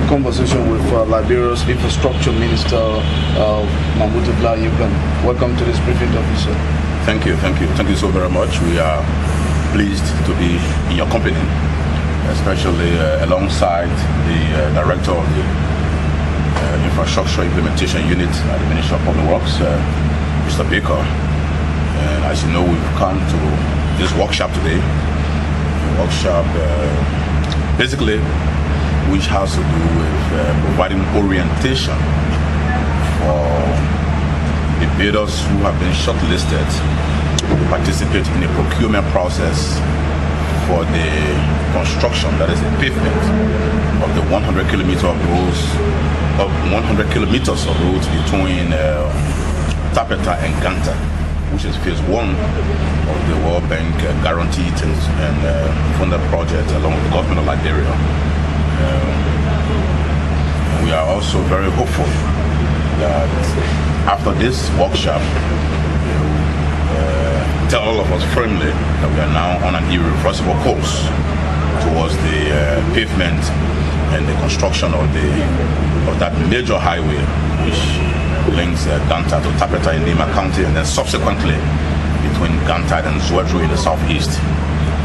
conversation with Liberia's Infrastructure Minister, Mobutu Vlah Nyenpan. Welcome to this briefing, officer. Thank you so very much. We are pleased to be in your company, especially alongside the Director of the Infrastructure Implementation Unit at the Ministry of Public Works, Mr. Baker. And as you know, we've come to this workshop today. A workshop basically which has to do with providing orientation for the bidders who have been shortlisted to participate in the procurement process for the construction, that is the pavement of the 100 kilometers of roads between Tapeta and Ganta, which is phase 1 of the World Bank guaranteed and funded project along with the government of Liberia. We are also very hopeful that after this workshop, tell all of us firmly that we are now on an irreversible course towards the pavement and the construction of that major highway which links Ganta to Tapeta in Lima County, and then subsequently between Ganta and Zwedru in the southeast.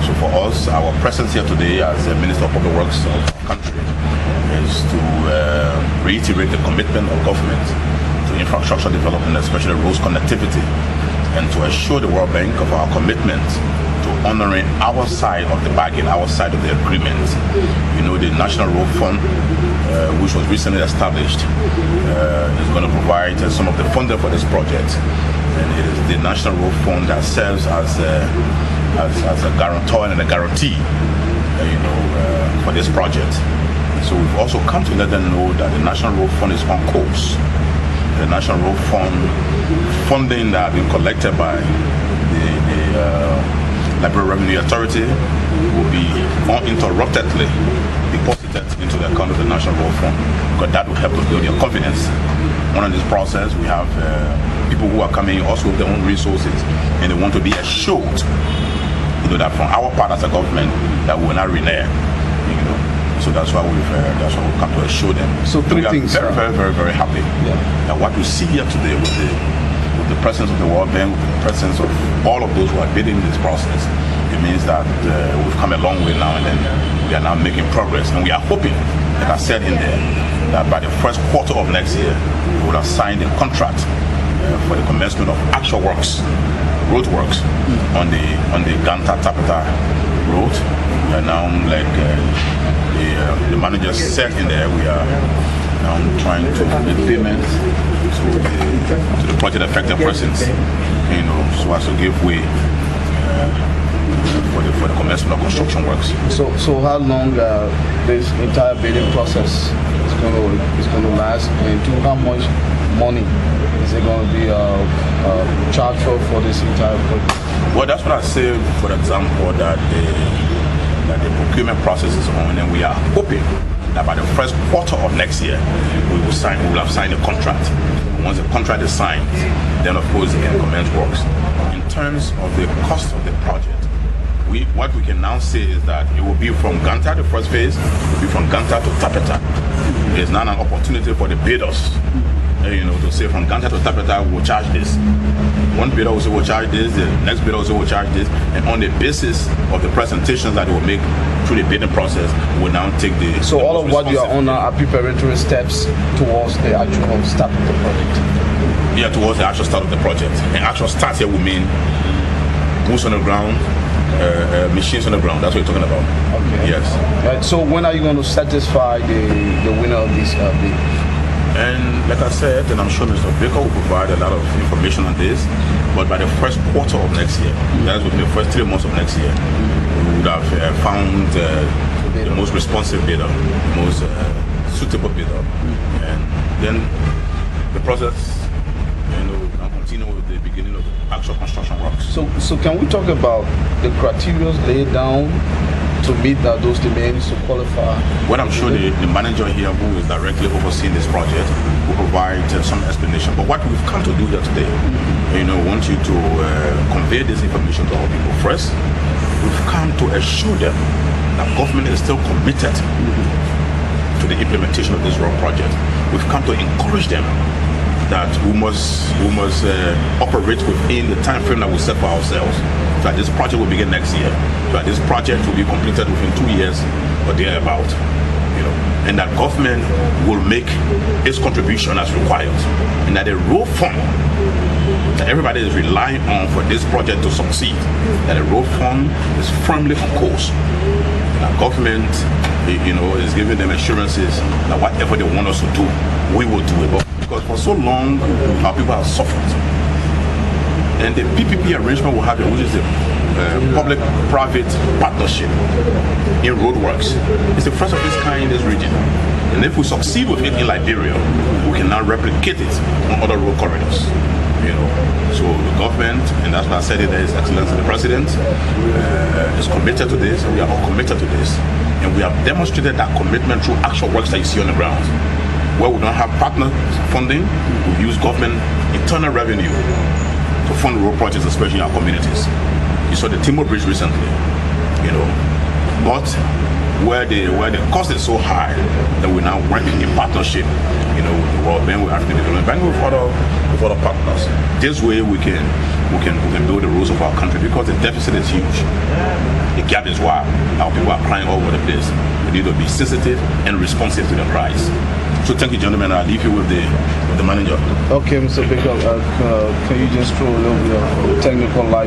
So for us, our presence here today as the Minister of Public Works of the country is to reiterate the commitment of government to infrastructure development, especially roads connectivity, and to assure the World Bank of our commitment to honoring our side of the bargain, our side of the agreement. You know, the National Road Fund, which was recently established, is going to provide some of the funding for this project, and it is the National Road Fund that serves as a guarantor and a guarantee, for this project. So we've also come to let them know that the National Road Fund is on course. The National Road Fund funding that has been collected by the Liberia Revenue Authority will be uninterruptedly deposited into the account of the National Road Fund, because that will help to build your confidence. One of this process, we have people who are coming also with their own resources, and they want to be assured, that from our part as a government, that we will not renege. So that's why we've come to assure them. So three things. We are very happy that what we see here today with the presence of the World Bank, with the presence of all of those who are bidding in this process, it means that we've come a long way now, and then we are now making progress. And we are hoping, like I said in there, that by the first quarter of next year, we will have signed a contract for the commencement of actual works, road works on the Ganta Tapeta road. We are now, like the manager said in there, we are now trying to make payments to the project affected persons, so as to give way for the commencement of construction works. So how long this entire bidding process is going to last, and to how much money is it going to be charged for this entire project? Well, that's what I say, for example, that the procurement process is on, and we are hoping that by the first quarter of next year we will have signed a contract. Once the contract is signed, then of course it can commence works. In terms of the cost of the project, what we can now say is that it will be from Ganta, the first phase, will be from Ganta to Tapeta. There's now an opportunity for the bidders, to say from Ganta to Tapeta we'll charge this. One bidder will say we'll charge this, the next bidder will say we'll charge this, and on the basis of the presentations that they will make through the bidding process, we'll now take the... So all of what you are on are preparatory steps towards the actual start of the project? Yeah, towards the actual start of the project. And actual start here will mean boots on the ground, machines on the ground. That's what you're talking about. Okay. Yes. Right. So when are you going to satisfy the winner of this bid? And like I said, and I'm sure Mr. Baker will provide a lot of information on this, but by the first quarter of next year, that would be the first 3 months of next year, we would have found the most responsive bidder, the most suitable bidder, and then the process, will continue with the beginning of the actual construction works. So can we talk about the criteria laid down to meet those demands to qualify? Well, I'm sure the manager here who is directly overseeing this project will provide some explanation. But what we've come to do here today, we want you to convey this information to our people. First, we've come to assure them that government is still committed to the the implementation of this road project. We've come to encourage them that we must operate within the time frame that we set for ourselves. So that this project will begin next year. So that this project will be completed within 2 years or thereabout. And that government will make its contribution as required, and that the road fund that everybody is relying on for this project to succeed, that the road fund is firmly on course. And our government, is giving them assurances that whatever they want us to do, we will do it. But because for so long, our people have suffered. And the PPP arrangement will have it, which is the public-private partnership in roadworks. It's the first of its kind in this region. And if we succeed with it in Liberia, we can now replicate it on other road corridors. So the government, and that's why I said it, His Excellency the President, is committed to this, and we are all committed to this. And we have demonstrated that commitment through actual works that you see on the ground. Where we don't have partner funding, we use government internal revenue to fund road projects, especially in our communities. You saw the Timor Bridge recently, but where the cost is so high that we're now working in partnership, with the World Bank, with African Development Bank, with other partners. This way we can build the roads of our country, because the deficit is huge. The gap is wide. Our people are crying all over the place. We need to be sensitive and responsive to the cries. So thank you, gentlemen. I'll leave you with the manager. Okay, Mr. Baker, can you just throw a little bit of technical light